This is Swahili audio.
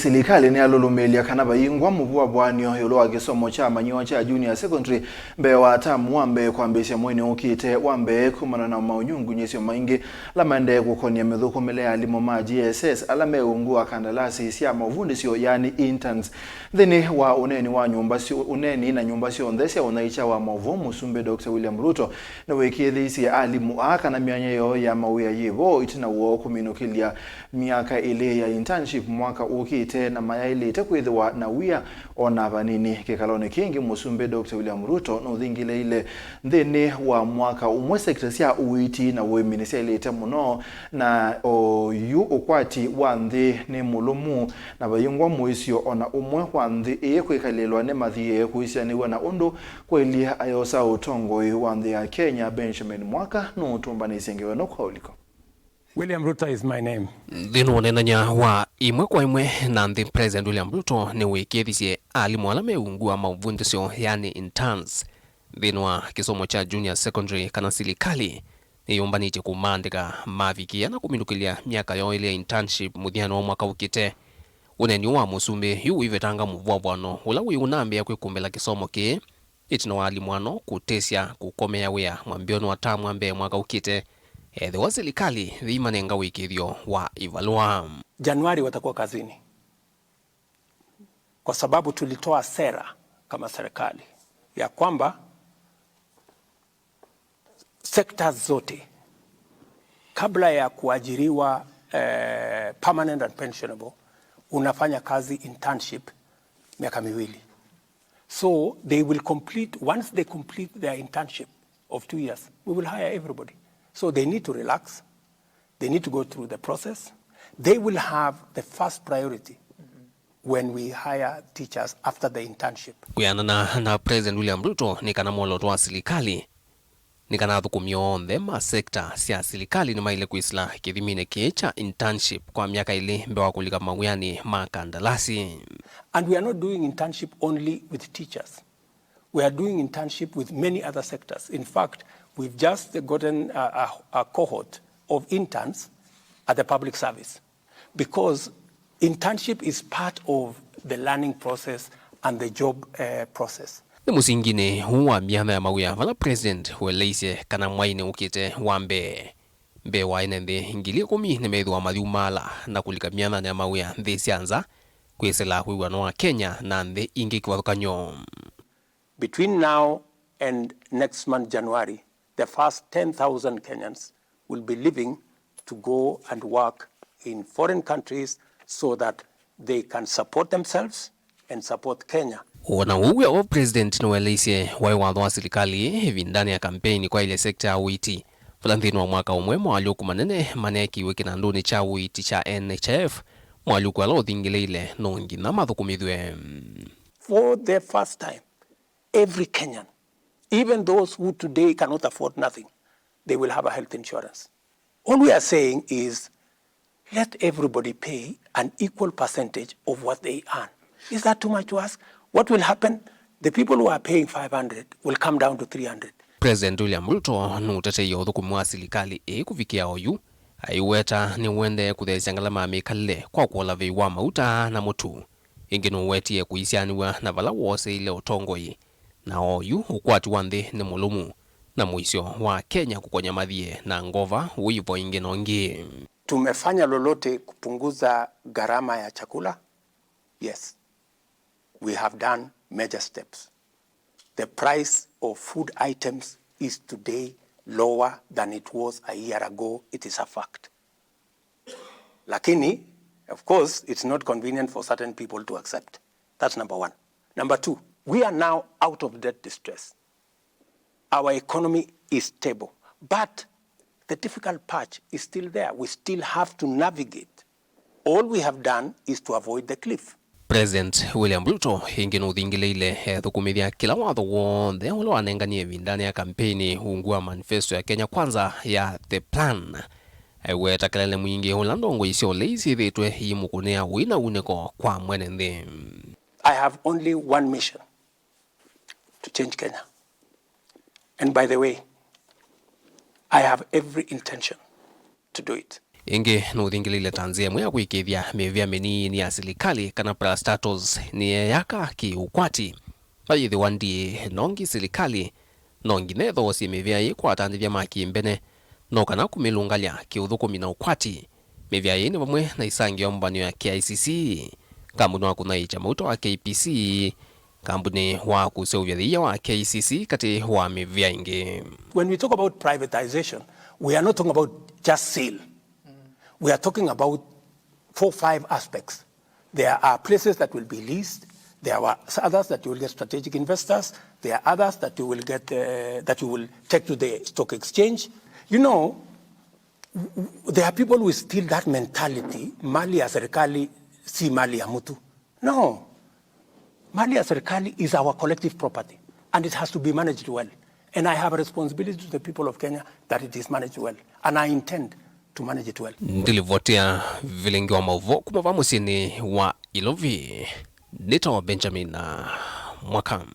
Silikali niyalulumiilya kana vayingwa muvuavuano yiulu wa kisomo cha amanyiwa cha junior secondary mbee wa atamu wambee kwambiiya mwaini ukite wambee kumanwa na maunyungunyisyo maingi la maendeeye kukon'ya mithukumile alimu ma GSS ala me ungu wa kandalasi sya mauvundisyo yani interns. Nthini wa uneeni wa nyumba uneeni na nyumba syonthe sya unyaiikya wa Mawatho musumbe Dr. William Ruto na wikithiisye alimu kana myanya yo ya mawia yivo itina wo kuminukilya miaka ili ya internship mwaka ukite na mayailite kwithiwa na wia ona vanini kikaloni kingi musumbe Dr. William Ruto no thingile ile nthini wa mwaka umwe sekta sya uiti na wimini sya ilite muno na oyu ukwati wa nthi ni mulumu na vayingwa muisyo ona umwe wa nthi ikwikalilwa ni mathie kuisyaniwa na undu kwelia ayosa utongoi wa nthi ya Kenya Benjamin Mwaka no utumbanisye ngeweno kwa uliko. William Ruto is my name. Thino nenanya wa imwe kwa imwe na nthi President William Ruto ni wikithisye alimu ala meungua mauvundisyo yani interns thino wa kisomo cha junior secondary kana Silikali niyumbanite kumandika mavikia na kumindukilya miaka yo ile internship muthiano wa mwaka ukite. Uneeni wa musumbe yu ivetanga muvuavuano ula wiyunambia kwikumbela kisomo ki itina wa alimu ano kutesya kukomea wia mwambioni wa tamu mbee mwaka ukite. The wa Silikali thimanenga wikithyo wa ivalua. Januari watakuwa kazini. Kwa sababu tulitoa sera kama serikali ya kwamba sekta zote kabla ya kuajiriwa permanent and pensionable unafanya kazi internship miaka miwili. So they will complete, once they complete their internship of 2 years, we will hire everybody. So they need to relax. They need to go through the process. They will have the first priority when we hire teachers after the internship. Kuyanana na President William Ruto ni kana moloto wa Silikali. Ni kana thukumio onthe ma sekta sya Silikali ni maile kuisla kithimine kicha internship kwa miaka ili mbewa kulika mawiyani ma kandalasi. And we are not doing internship only with teachers. We are doing internship with many other sectors. In fact, we've just gotten a cohort of interns at the public service because internship is part of the learning process and the job process. Ni musingine huwa miana ya mawia vala President hueleisye kana mwaini ukite wambee. Mbee wa inenthi ngili kumi ni meithu wa mathiumala na kulika miana ya mawia nthi syanza kwisela wiwano wa Kenya na nthi ingi kiwathukanyo. Between now and next month, January, the first 10,000 Kenyans will be leaving to go and work in foreign countries so that they can support themselves and support Kenya. Wana uwe wa President nuweleisye watho wa Silikali hivi ndani ya kampeni kwa ile sekta ya uiti. Fulanthini wa mwaka umwe mwaliuku manene maneki wiki na nduni cha uiti cha NHF mwaliuku ala uthingile ile nungi na mathukumithwe. For the first time, every Kenyan, even those who today cannot afford nothing, they will have a health insurance. All we are saying is, let everybody pay an equal percentage of what they earn. Is that too much to ask? What will happen? The people who are paying 500 will come down to 300. President William Ruto nuteteia uthukumu wa Silikali kufikia oyu aiweta ni wende kuthesya ngalama mikalile kwa kuola vei wa mauta na mutu ingi nuwetie kuisyaniwa na vala wose ile utongoi na oyu ukwati wa nthi ni mulumu na muisyo wa Kenya kukonya mathie na ngova wivo ingi nongi. Tumefanya lolote kupunguza gharama ya chakula? Yes. We have done major steps. The price of food items is today lower than it was a year ago. It is a fact. Lakini, of course, it's not convenient for certain people to accept. That's number one. Number two, we are now out of debt distress. Our economy is stable, but the difficult patch is still there. We still have to navigate. All we have done is to avoid the cliff. President William Ruto ingi nuthingile ile thukumithya kila watho wonthe ula wanenganie vindani ya kampeni ungua manifesto ya Kenya kwanza ya the plan. Weta kelele mwingi ula ndongo isyo leisi thitwe imukunea wina uneko kwa mwene nthi. I have only one mission, to change Kenya. And by the way, I have every intention to do it. ingi nuthingilile tanzia mwe kwikithia mivia minini ya Silikali kana prastatus ni yaka ki ukwati bayithi wandi nongi Silikali nongi netho si mivia ikwatanithia makimbene no kana kumilungalia kiuthukumi na ukwati mivia ni vamwe na isangio mbanio ya KICC kambuni wa kunaiikya mauto wa KPC kambuni wa kuseuvya thia wa KCC kati wa mivia ingi. When we talk about privatization, we are not talking about just sale. We are talking about 4-5 aspects. There are places that will be leased. There are others that you will get strategic investors. There are others that you will get that you will take to the stock exchange. You know, there are people who still that mentality. Mali ya serikali si mali ya mtu. No, mali ya serikali is our collective property, and it has to be managed well. And I have a responsibility to the people of Kenya that it is managed well, and I intend to manage it well. Ndilivotia vilingi wa mauvo kumava musini wa Ilovi. Nito Benjamin Mwakam.